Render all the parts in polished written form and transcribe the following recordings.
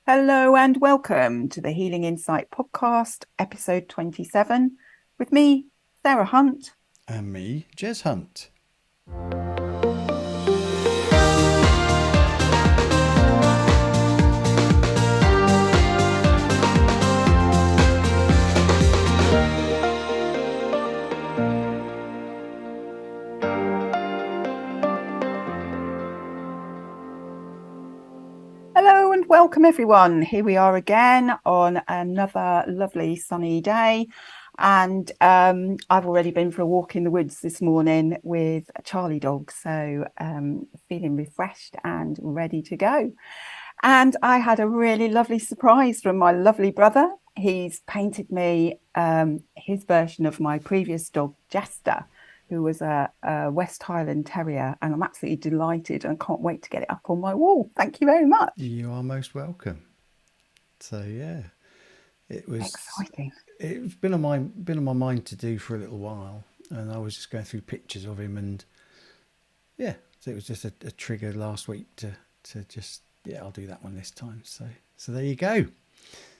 Hello and welcome to the Healing Insight podcast, episode 27, with me, Sarah Hunt. And me, Jez Hunt. Hello and welcome, everyone. Here we are again on another lovely sunny day. And I've already been for a walk in the woods this morning with a Charlie dog. So feeling refreshed and ready to go. And I had a really lovely surprise from my lovely brother. He's painted me his version of my previous dog, Jester, who was a West Highland Terrier. And I'm absolutely delighted and can't wait to get it up on my wall. Thank you very much. You are most welcome. So yeah, it was. Exciting. It's been on my mind to do for a little while, and I was just going through pictures of him, and yeah, so it was just a trigger last week to just I'll do that one this time. So there you go.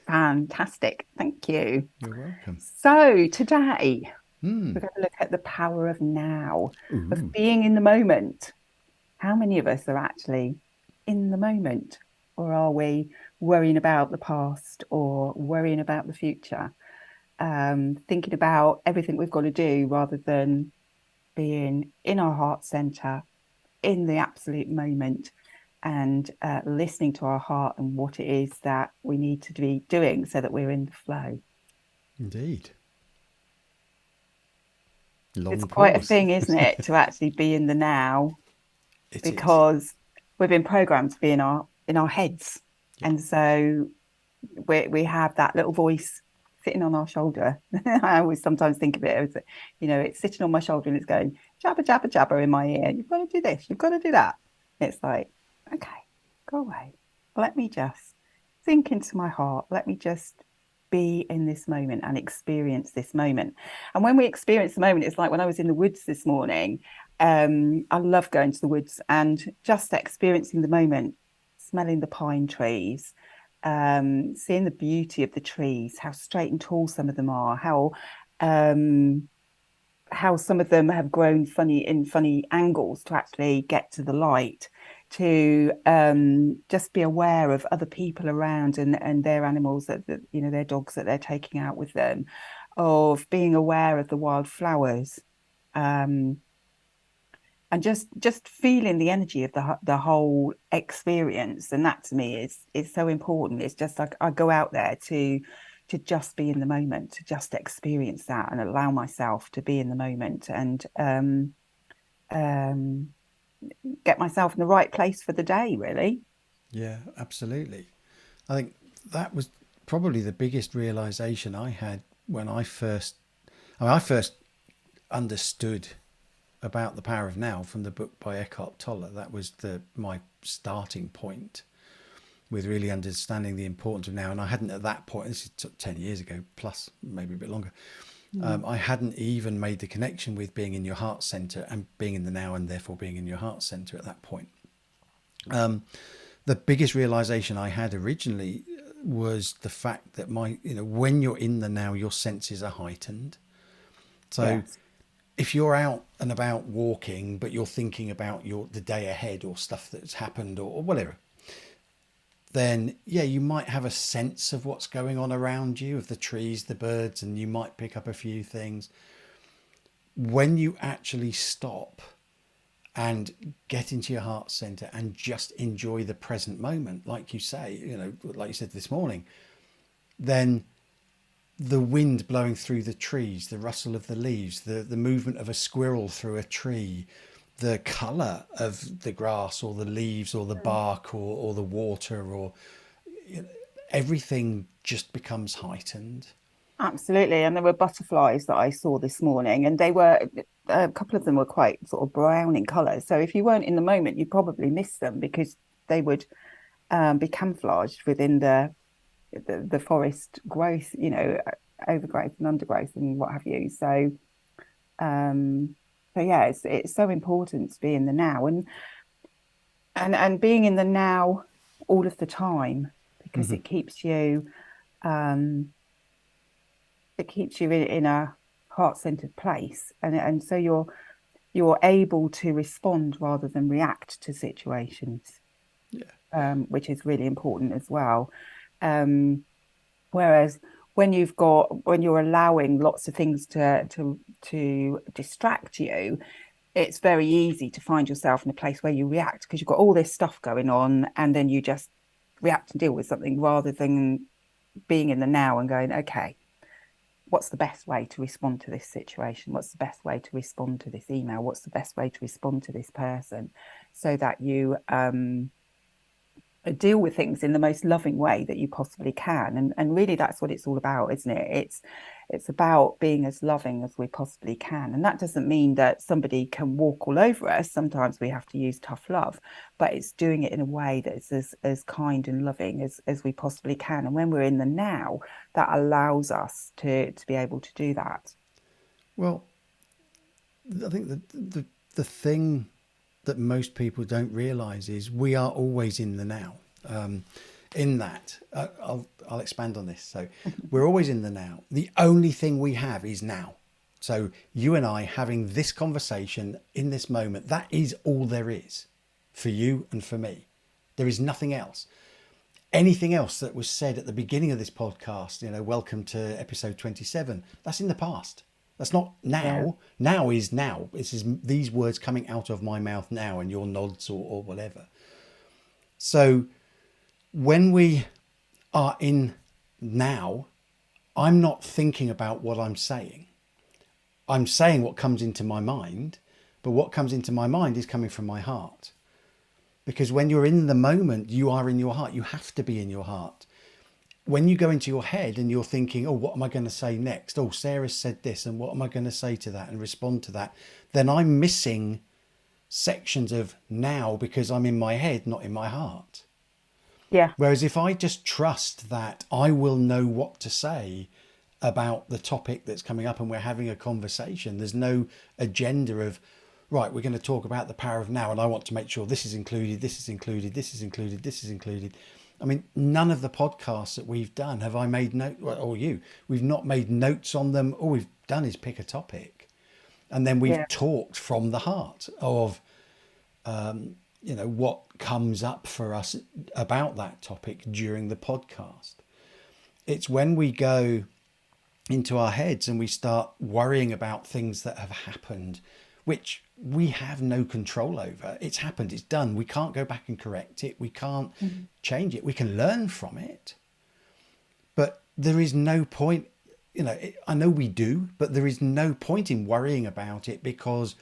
Fantastic. Thank you. You're welcome. So today Hmm. we're going to look at the power of now, of Ooh. being in the moment. How many of us are actually in the moment? Or are we worrying about the past or worrying about the future? Thinking about everything we've got to do rather than being in our heart center, in the absolute moment, and listening to our heart and what it is that we need to be doing so that we're in the flow. Indeed. It's Long quite a pause. thing, isn't it, to actually be in the now, It is. because we've been programmed to be in our heads, Yeah. and so we have that little voice sitting on our shoulder. I always sometimes think of it as, it's sitting on my shoulder and it's going jabber jabber jabber in my ear. You've got to do this. You've got to do that. It's like, okay, go away. Let me just sink into my heart. Let me just be in this moment and experience this moment. And when we experience the moment, it's like when I was in the woods this morning. I love going to the woods and just experiencing the moment, smelling the pine trees, seeing the beauty of the trees, how straight and tall some of them are, um, how some of them have grown funny angles to actually get to the light, to just be aware of other people around and their animals that their dogs that they're taking out with them, of being aware of the wildflowers. And just feeling the energy of the whole experience, and that to me is so important. It's just like I go out there to just be in the moment, to just experience that and allow myself to be in the moment, and um get myself in the right place for the day, really. Yeah, absolutely. I think that was probably the biggest realization I had when I first understood about the power of now from the book by Eckhart Tolle. That was my starting point with really understanding the importance of now. And I hadn't at that point, this is 10 years ago, plus maybe a bit longer, I hadn't even made the connection with being in your heart center and being in the now and therefore being in your heart center at that point. The biggest realization I had originally was the fact that when you're in the now, your senses are heightened. So Yes, if you're out and about walking, but you're thinking about the day ahead or stuff that's happened or whatever, then yeah, you might have a sense of what's going on around you, of the trees, the birds, and you might pick up a few things. When you actually stop and get into your heart center and just enjoy the present moment, like you say, like you said this morning, then the wind blowing through the trees, the rustle of the leaves, the movement of a squirrel through a tree, the colour of the grass or the leaves or the bark or the water or everything just becomes heightened. absolutely. And there were butterflies that I saw this morning, and they were a couple of them were quite sort of brown in color. So if you weren't in the moment, you probably missed them because they would be camouflaged within the forest growth, overgrowth and undergrowth and what have you. Um, so yeah, it's so important to be in the now and being in the now all of the time, because it keeps you in a heart-centered place, and so you're able to respond rather than react to situations, Yeah. which is really important as well. Um, Whereas when you're allowing lots of things to distract you, it's very easy to find yourself in a place where you react because you've got all this stuff going on, and then you just react and deal with something rather than being in the now and going, okay, what's the best way to respond to this situation? What's the best way to respond to this email? What's the best way to respond to this person? So that you deal with things in the most loving way that you possibly can. And really that's what it's all about, isn't it? It's about being as loving as we possibly can. And that doesn't mean that somebody can walk all over us. Sometimes we have to use tough love, but it's doing it in a way that's as kind and loving as we possibly can. And when we're in the now, that allows us to be able to do that. Well, I think the thing that most people don't realize is we are always in the now. In that, I'll expand on this. So we're always in the now. The only thing we have is now. So you and I having this conversation in this moment, that is all there is for you and for me. There is nothing else. Anything else that was said at the beginning of this podcast, welcome to episode 27, that's in the past. That's not Yeah. now. Now is now. This is these words coming out of my mouth now and your nods or whatever. So when we are in now, I'm not thinking about what I'm saying. I'm saying what comes into my mind, but what comes into my mind is coming from my heart. Because when you're in the moment, you are in your heart. You have to be in your heart. When you go into your head and you're thinking, oh, what am I going to say next? Oh, Sarah said this, and what am I going to say to that and respond to that? Then I'm missing sections of now because I'm in my head, not in my heart. Yeah. Whereas if I just trust that I will know what to say about the topic that's coming up and we're having a conversation, there's no agenda of, right, we're going to talk about the power of now and I want to make sure this is included, this is included, this is included, this is included. I mean, none of the podcasts that we've done have I made note, or you, we've not made notes on them. All we've done is pick a topic and then Yeah. we've talked from the heart of what comes up for us about that topic during the podcast. It's when we go into our heads and we start worrying about things that have happened, which we have no control over. It's happened, it's done. We can't go back and correct it. We can't change it. We can learn from it. But there is no point, I know we do, but there is no point in worrying about it because,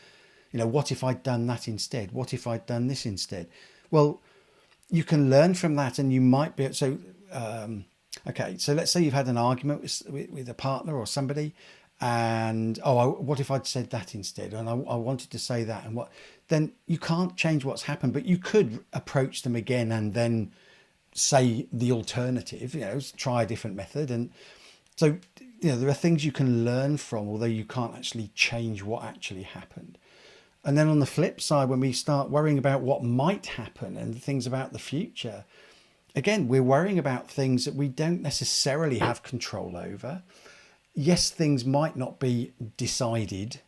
what if I'd done that instead? What if I'd done this instead? Well, you can learn from that and you might be, okay, so let's say you've had an argument with a partner or somebody and, what if I'd said that instead? And I wanted to say that and then you can't change what's happened, but you could approach them again and then say the alternative, try a different method. And so, there are things you can learn from, although you can't actually change what actually happened. And then on the flip side, when we start worrying about what might happen and things about the future, again, we're worrying about things that we don't necessarily have control over. Yes, things might not be decided,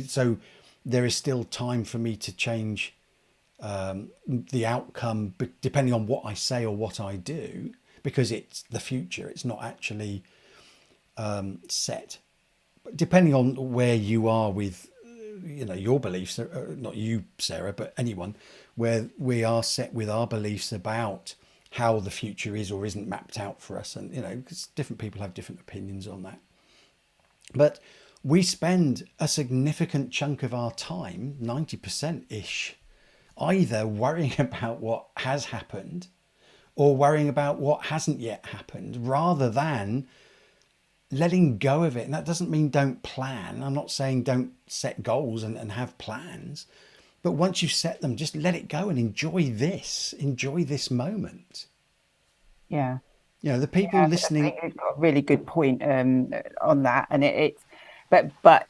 so there is still time for me to change the outcome depending on what I say or what I do, because it's the future. It's not actually set. But depending on where you are with your beliefs, not you, Sarah, but anyone, where we are set with our beliefs about how the future is or isn't mapped out for us. And, because different people have different opinions on that. But we spend a significant chunk of our time, 90% ish, either worrying about what has happened or worrying about what hasn't yet happened rather than letting go of it. And that doesn't mean don't plan. I'm not saying don't set goals and have plans. But once you set them, just let it go and enjoy this moment. Yeah. The people I listening. think you've got a really good point on that, and it's but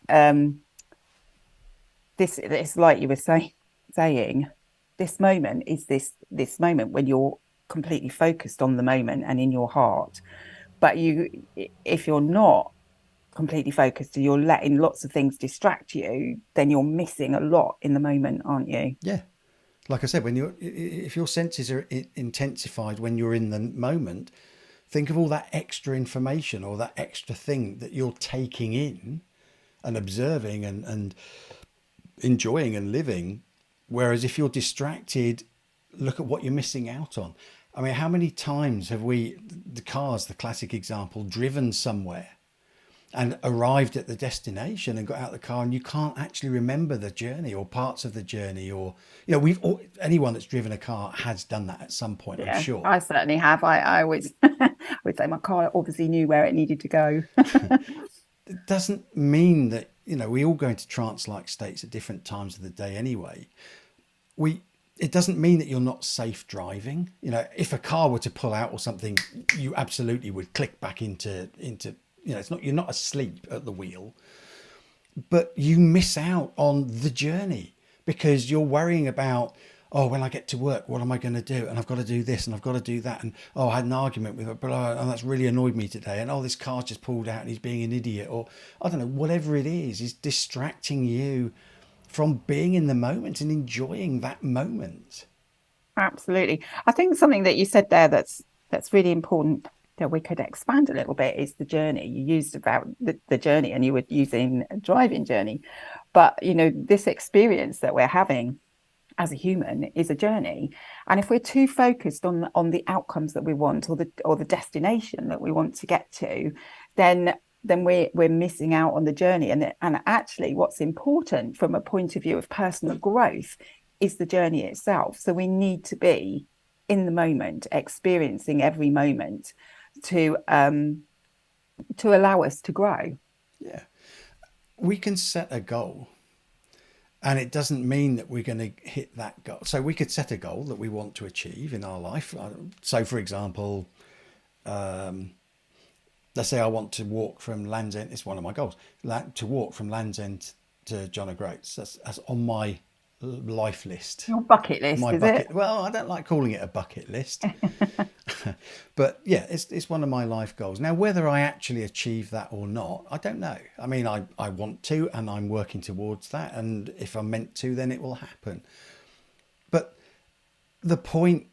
um this like you were saying, this moment is this moment when you're completely focused on the moment and in your heart. But if you're not completely focused and you're letting lots of things distract you, then you're missing a lot in the moment, aren't you? Yeah. Like I said, when you're if your senses are intensified when you're in the moment, think of all that extra information or that extra thing that you're taking in and observing and enjoying and living. Whereas if you're distracted, look at what you're missing out on. I mean, how many times have we, the car's the classic example, driven somewhere and arrived at the destination and got out of the car and you can't actually remember the journey or parts of the journey, or we've all, anyone that's driven a car has done that at some point, I'm Yeah, sure. I certainly have. I always would say my car obviously knew where it needed to go. It doesn't mean that we all go into trance like states at different times of the day anyway. We It doesn't mean that you're not safe driving. If a car were to pull out or something, you absolutely would click back into it's not, you're not asleep at the wheel, but you miss out on the journey because you're worrying about, oh, when I get to work, what am I going to do? And I've got to do this and I've got to do that. And oh, I had an argument with her, but and that's really annoyed me today. And oh, this car's just pulled out and he's being an idiot. Or I don't know, whatever it is distracting you from being in the moment and enjoying that moment. Absolutely. I think something that you said there that's really important that we could expand a little bit is the journey. You used about the journey and you were using a driving journey. But this experience that we're having as a human is a journey. And if we're too focused on the outcomes that we want or the destination that we want to get to, then we're missing out on the journey. And actually what's important from a point of view of personal growth is the journey itself. So we need to be in the moment, experiencing every moment to allow us to grow. Yeah. We can set a goal and it doesn't mean that we're going to hit that goal. So we could set a goal that we want to achieve in our life. So, for example, let's say I want to walk from Land's End. It's one of my goals to walk from Land's End to John O'Groats. That's on my life list. Your bucket list, My is it? bucket. Well, I don't like calling it a bucket list, but yeah, it's one of my life goals. Now, whether I actually achieve that or not, I don't know. I mean, I want to, and I'm working towards that. And if I'm meant to, then it will happen. But the point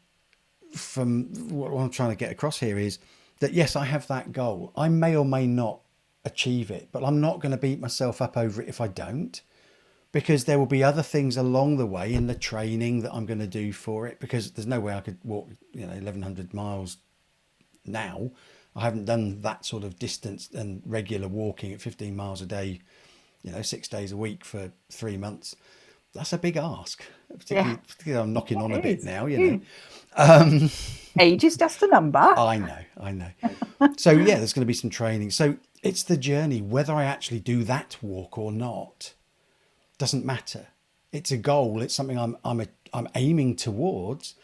from what I'm trying to get across here is that yes, I have that goal. I may or may not achieve it, but I'm not going to beat myself up over it if I don't, because there will be other things along the way in the training that I'm going to do for it, because there's no way I could walk 1100 miles now. I haven't done that sort of distance and regular walking at 15 miles a day, 6 days a week for 3 months. That's a big ask, Yeah, particularly I'm knocking on a it bit is. now. Age is just a number. I know. So yeah, there's going to be some training. So it's the journey. Whether I actually do that walk or not doesn't matter. It's a goal. It's something I'm aiming towards.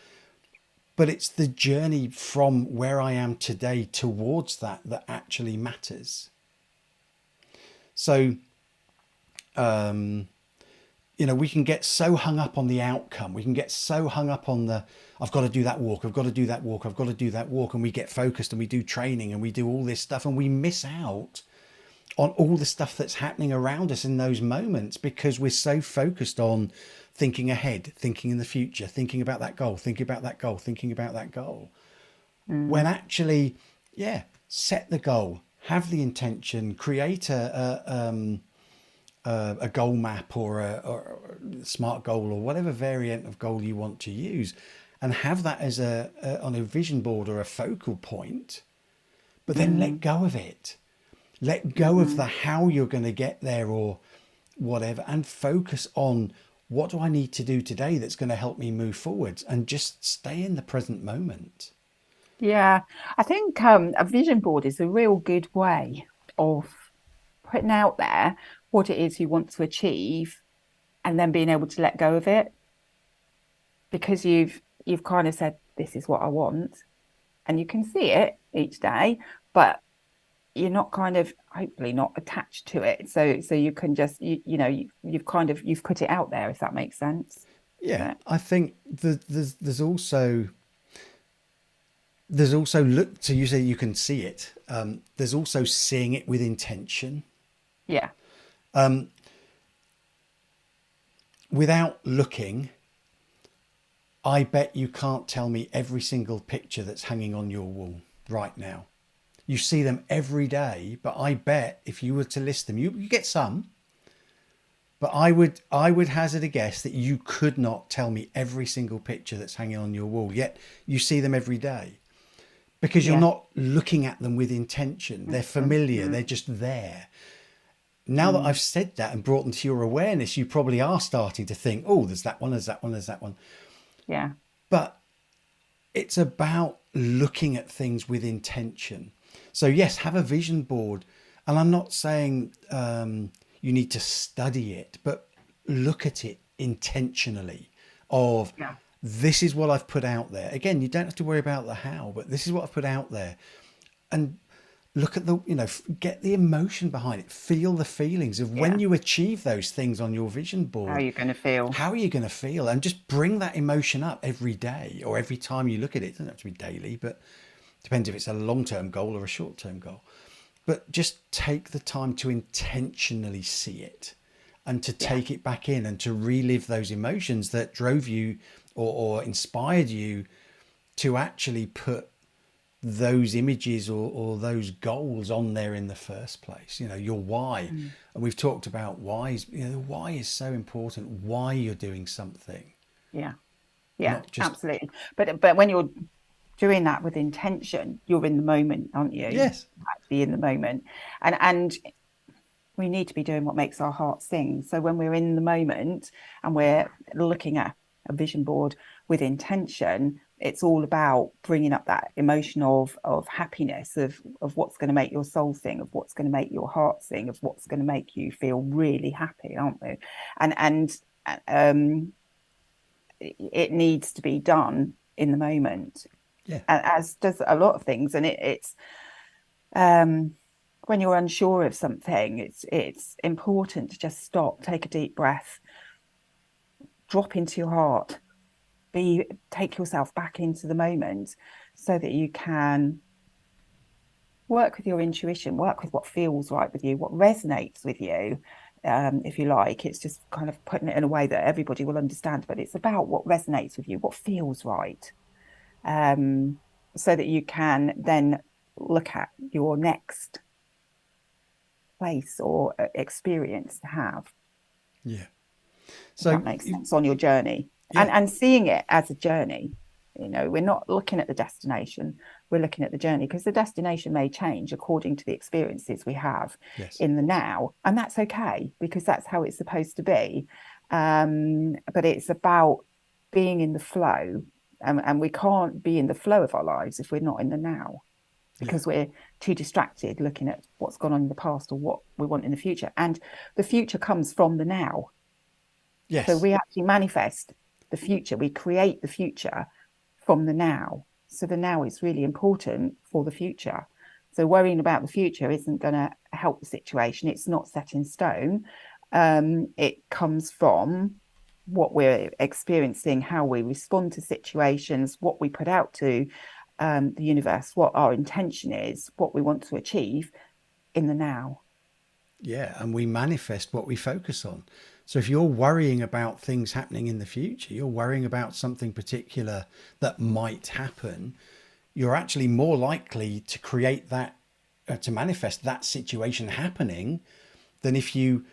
But it's the journey from where I am today towards that actually matters. So we can get so hung up on the outcome. We can get so hung up on I've got to do that walk. I've got to do that walk. I've got to do that walk. And we get focused and we do training and we do all this stuff and we miss out on all the stuff that's happening around us in those moments because we're so focused on thinking ahead, thinking in the future, thinking about that goal, thinking about that goal, thinking about that goal. When Mm. actually, yeah, set the goal, have the intention, create a goal map or a smart goal or whatever variant of goal you want to use, and have that as on a vision board or a focal point. But then let Mm. go of it. Let go of the Mm. how you're going to get there or whatever, and focus on what do I need to do today that's going to help me move forwards, and just stay in the present moment. Yeah, I think a vision board is a real good way of putting out there what it is you want to achieve and then being able to let go of it because you've kind of said this is what I want and you can see it each day, but you're not kind of hopefully not attached to it. So you can just you've kind of you've put it out there, if that makes sense. Yeah, But I think there's also there's also look. So you say you can see it. There's also seeing it with intention. Yeah. Without looking, I bet you can't tell me every single picture that's hanging on your wall right now. You see them every day, but I bet if you were to list them, you get some, but I would hazard a guess that you could not tell me every single picture that's hanging on your wall. Yet you see them every day because you're Yeah. not looking at them with intention. They're Mention. familiar. They're just there. Now that Mm. I've said that and brought them to your awareness, you probably are starting to think, oh, there's that one, there's that one, there's that one. Yeah. But it's about looking at things with intention. So, yes, have a vision board. And I'm not saying you need to study it, but look at it intentionally of Yeah. this is what I've put out there. Again, you don't have to worry about the how, but this is what I've put out there. And look at the, get the emotion behind it. Feel the feelings of when Yeah. you achieve those things on your vision How are board. you going to feel? How are you going to feel? And just bring that emotion up every day or every time you look at it. It doesn't have to be daily, but depends if it's a long-term goal or a short-term goal. But just take the time to intentionally see it and to Yeah. take it back in and to relive those emotions that drove you or inspired you to actually put those images or those goals on there in the first place. Your why. Mm. And we've talked about whys. The why is so important. Why you're doing something, Yeah. Yeah. not just Absolutely. But when you're doing that with intention, you're in the moment, aren't you? yes, Actually in the moment. And we need to be doing what makes our heart sing. So when we're in the moment and we're looking at a vision board with intention, it's all about bringing up that emotion of happiness, of what's going to make your soul sing, of what's going to make your heart sing, of what's going to make you feel really happy, aren't we? And um, it needs to be done in the moment, yeah, as does a lot of things. And it's um, when you're unsure of something, it's important to just stop, take a deep breath, drop into your heart, be take yourself back into the moment so that you can work with your intuition, work with what feels right with you, what resonates with you. If you like, it's just kind of putting it in a way that everybody will understand, but it's about what resonates with you, what feels right, um, so that you can then look at your next place or experience to have, yeah. if So that makes sense, on your journey. yeah, And seeing it as a journey. We're not looking at the destination, we're looking at the journey, because the destination may change according to the experiences we have yes, in the now. And that's okay, because that's how it's supposed to be. But it's about being in the flow. And we can't be in the flow of our lives if we're not in the now, yeah, because we're too distracted looking at what's gone on in the past or what we want in the future. And the future comes from the now. So yes, we actually manifest the future, we create the future from the now. So the now is really important for the future. So worrying about the future isn't going to help the situation. It's not set in stone. It comes from what we're experiencing, how we respond to situations, what we put out to the universe, what our intention is, what we want to achieve in the now. yeah. And we manifest what we focus on. So if you're worrying about things happening in the future, you're worrying about something particular that might happen, you're actually more likely to create that, to manifest that situation happening than if you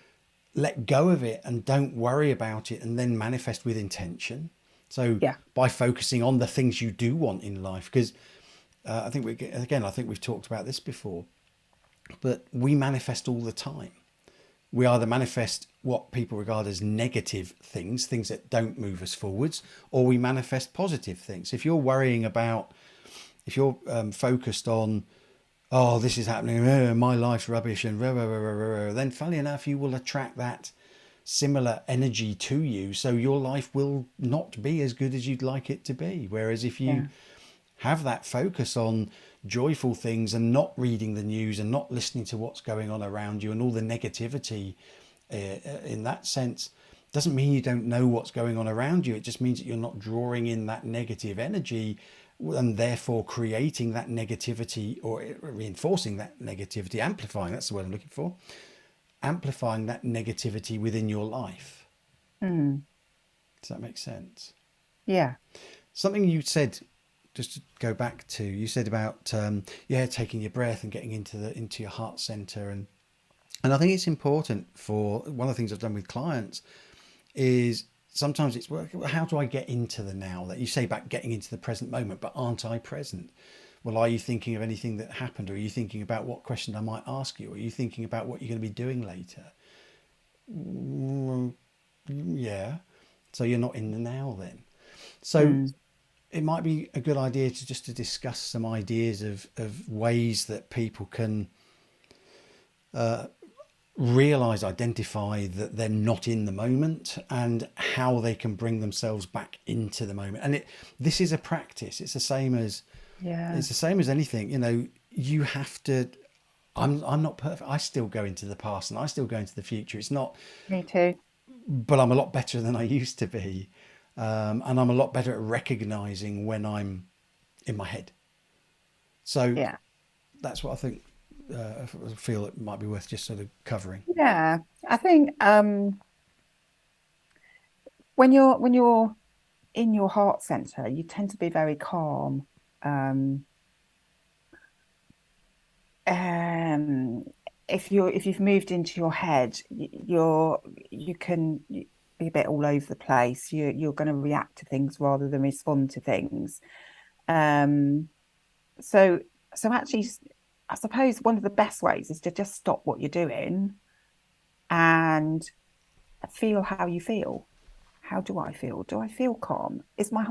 let go of it and don't worry about it and then manifest with intention. So Yeah, by focusing on the things you do want in life, because I think we've talked about this before, but we manifest all the time. We either manifest what people regard as negative things, things that don't move us forwards, or we manifest positive things. If you're worrying about, if you're focused on, oh, this is happening, my life's rubbish, and then funnily enough, you will attract that similar energy to you. So your life will not be as good as you'd like it to be. Whereas if you yeah, have that focus on joyful things and not reading the news and not listening to what's going on around you and all the negativity in that sense, doesn't mean you don't know what's going on around you. It just means that you're not drawing in that negative energy and therefore creating that negativity or reinforcing that negativity, amplifying, that's the word I'm looking for, amplifying that negativity within your life. Mm. Does that make sense? Yeah. Something you said, just to go back to, you said about yeah, taking your breath and getting into your heart center, and I think it's important. For one of the things I've done with clients is sometimes it's, well, how do I get into the now? That you say about getting into the present moment, but aren't I present? Well, are you thinking of anything that happened? Or are you thinking about what question I might ask you? Or are you thinking about what you're going to be doing later? Mm, yeah. So you're not in the now then. So Mm. it might be a good idea to just to discuss some ideas of ways that people can realize, identify that they're not in the moment, and how they can bring themselves back into the moment. And this is a practice. Yeah. It's the same as anything. You have to. I'm not perfect. I still go into the past and I still go into the future. It's not, Me too. but I'm a lot better than I used to be, and I'm a lot better at recognizing when I'm in my head. So Yeah. that's what I think. I feel it might be worth just sort of covering. Yeah. I think when you're in your heart center, you tend to be very calm. Um, um, if you've moved into your head, you can be a bit all over the place. You're going to react to things rather than respond to things. Um, so so actually, I suppose one of the best ways is to just stop what you're doing and feel how you feel. How do I feel? Do I feel calm? Is my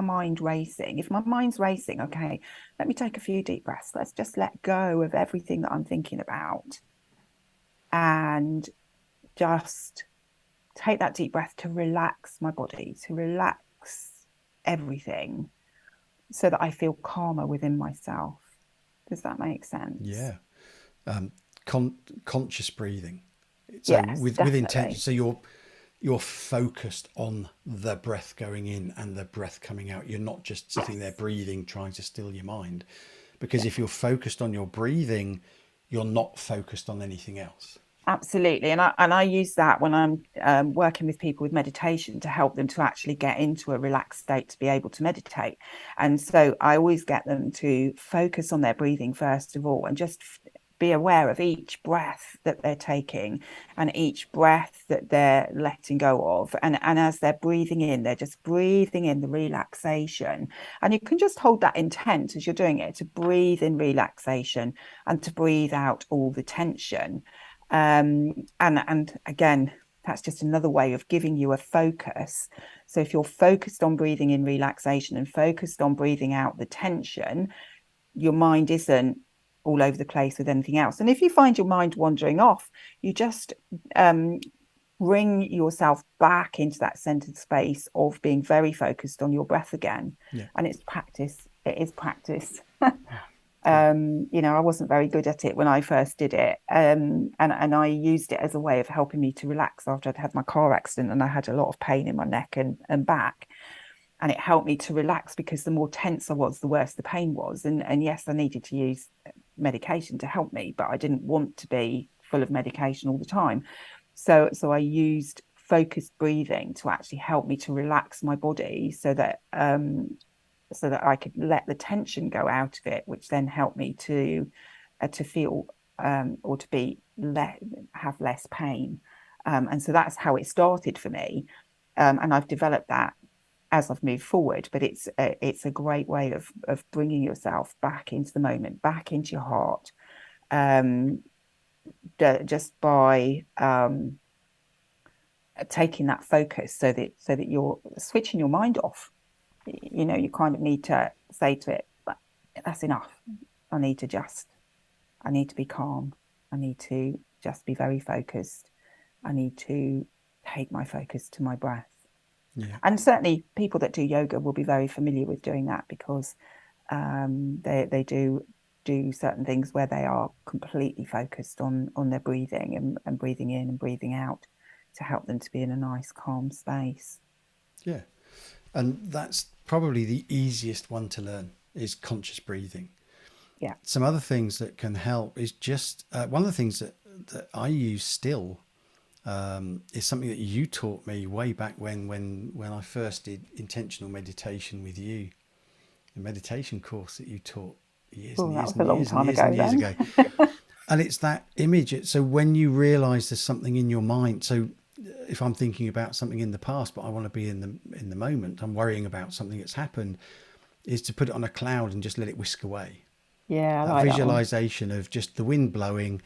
mind racing? If my mind's racing, okay, let me take a few deep breaths. Let's just let go of everything that I'm thinking about and just take that deep breath to relax my body, to relax everything so that I feel calmer within myself. Does that make sense? Yeah. um, con- Conscious breathing. So Yes, with intention. definitely. So you're focused on the breath going in and the breath coming out. You're not just sitting there Yes. breathing, trying to still your mind. Because Yeah. if you're focused on your breathing, you're not focused on anything else. Absolutely. And I use that when I'm working with people with meditation to help them to actually get into a relaxed state to be able to meditate. And so I always get them to focus on their breathing first of all and just be aware of each breath that they're taking and each breath that they're letting go of. And as they're breathing in, they're just breathing in the relaxation. And you can just hold that intent as you're doing it to breathe in relaxation and to breathe out all the tension. And again, that's just another way of giving you a focus. So if you're focused on breathing in relaxation and focused on breathing out the tension, your mind isn't all over the place with anything else. And if you find your mind wandering off, you just um, bring yourself back into that centered space of being very focused on your breath again. Yeah. And it's practice. It is practice. Cool. I wasn't very good at it when I first did it. And I used it as a way of helping me to relax after I'd had my car accident and I had a lot of pain in my neck and back. And it helped me to relax because the more tense I was, the worse the pain was. And yes, I needed to use medication to help me, but I didn't want to be full of medication all the time. So I used focused breathing to actually help me to relax my body so that I could let the tension go out of it, which then helped me to feel or to be have less pain. And so that's how it started for me. And I've developed that as I've moved forward. But it's a great way of bringing yourself back into the moment, back into your heart, um, just by taking that focus so that you're switching your mind off. You kind of need to say to it, that's enough. I need to just, I need to be calm. I need to just be very focused. I need to take my focus to my breath. Yeah. And certainly people that do yoga will be very familiar with doing that because they do certain things where they are completely focused on their breathing and breathing in and breathing out to help them to be in a nice calm space. Yeah. And probably the easiest one to learn is conscious breathing. Yeah. Some other things that can help is just one of the things that I use still is something that you taught me way back when I first did intentional meditation with you, the meditation course that you taught years and Oh, that years was a and long years and time years and ago years then. ago. And it's that image. So when you realize there's something in your mind, so if I'm thinking about something in the past, but I want to be in the moment, I'm worrying about something that's happened, is to put it on a cloud and just let it whisk away. Yeah, I That like that one. visualization of just the wind blowing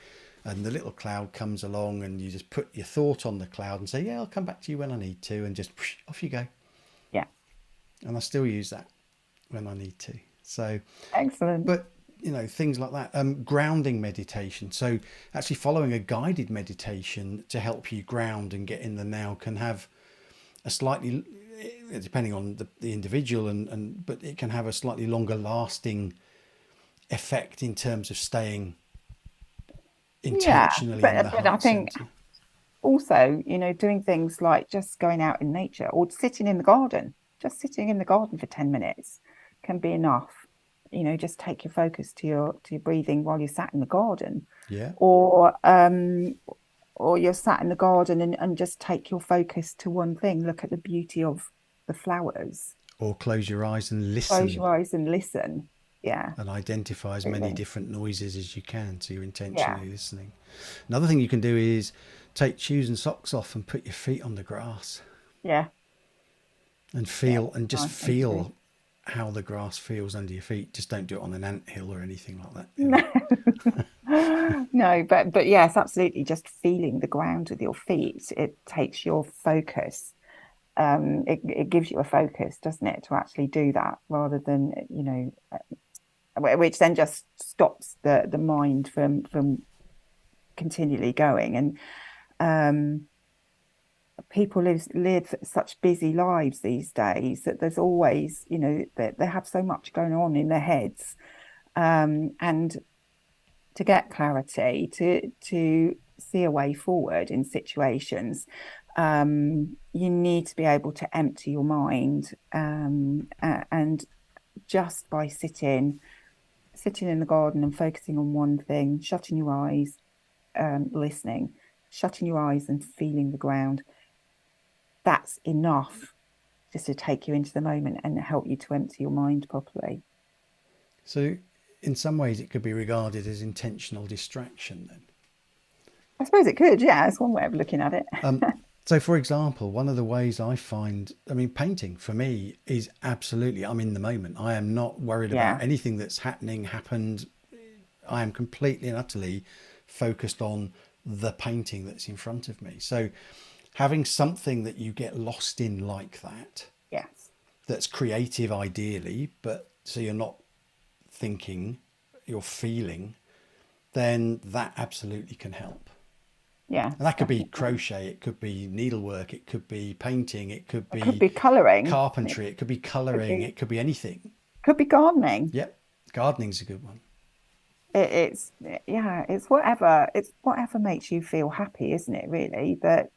and the little cloud comes along and you just put your thought on the cloud and say, yeah, I'll come back to you when I need to, and just whoosh, off you go. Yeah. And I still use that when I need to. So, Excellent. but things like that. Grounding meditation. So actually following a guided meditation to help you ground and get in the now can have a slightly, depending on the individual, and but it can have a slightly longer lasting effect in terms of staying Yeah, intentionally in the but I heart think center. also, doing things like just going out in nature or sitting in the garden, just sitting in the garden for 10 minutes can be enough. Just take your focus to your breathing while you're sat in the garden, Yeah. or you're sat in the garden and just take your focus to one thing. Look at the beauty of the flowers. Or close your eyes and Close listen your eyes and listen. Yeah, and identify as many absolutely. different noises as you can, so you're Yeah, intentionally listening. Another thing you can do is take shoes and socks off and put your feet on the grass yeah, and yeah. feel and just Nice thing to do. feel how the grass feels under your feet. Just don't do it on an ant hill or anything like that. No. No, but yes, absolutely. Just feeling the ground with your feet, it takes your focus. It gives you a focus, doesn't it, to actually do that rather than, which then just stops the mind from continually going. And um, people live such busy lives these days that there's always, they have so much going on in their heads. And to get clarity, to see a way forward in situations, you need to be able to empty your mind, and just by sitting in the garden and focusing on one thing, shutting your eyes, listening, shutting your eyes and feeling the ground, that's enough just to take you into the moment and help you to empty your mind properly. So, in some ways, it could be regarded as intentional distraction then. I suppose it could, yeah, it's one way of looking at it. So, for example, one of the ways I find, I mean, painting for me is absolutely, I'm in the moment. I am not worried about Yeah, anything that's happened. I am completely and utterly focused on the painting that's in front of me. So, having something that you get lost in like that, yes, that's creative ideally, but so you're not thinking, you're feeling, then that absolutely can help. yeah, And that could be definitely. crochet, it could be needlework, it could be painting, it could It could be be colouring. It carpentry, it could be could colouring, be it could be anything. could be gardening. Yep, gardening's a good one. It's yeah, it's whatever makes you feel happy, isn't it? Really, that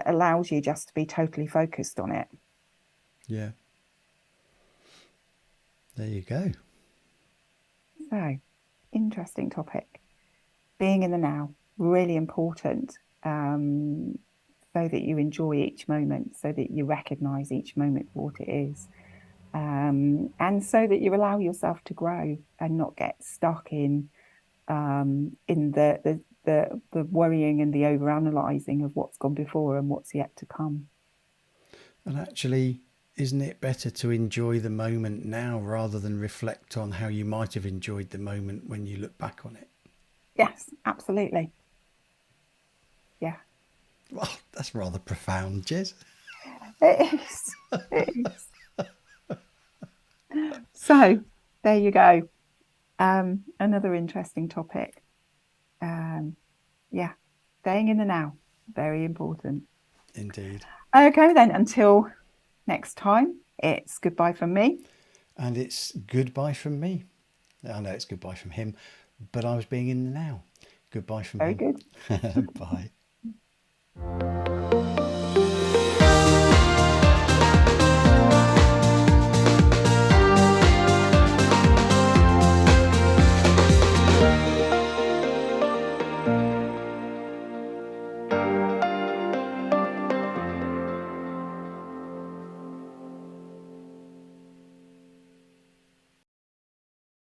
allows you just to be totally focused on it. Yeah, there you go. So, interesting topic. Being in the now, really important. So that you enjoy each moment, so that you recognize each moment for what it is, and so that you allow yourself to grow and not get stuck in the worrying and the over analyzing of what's gone before and what's yet to come. And actually, isn't it better to enjoy the moment now rather than reflect on how you might have enjoyed the moment when you look back on it? Yes, absolutely. Yeah, Well, that's rather profound, Jez. it is. It is. So there you go. Another interesting topic. Um, yeah, staying in the now, very important. Indeed. Okay, then, until next time, it's goodbye from me. And it's goodbye from me. I know it's goodbye from him, but I was being in the now. Goodbye from Very him. good. Bye.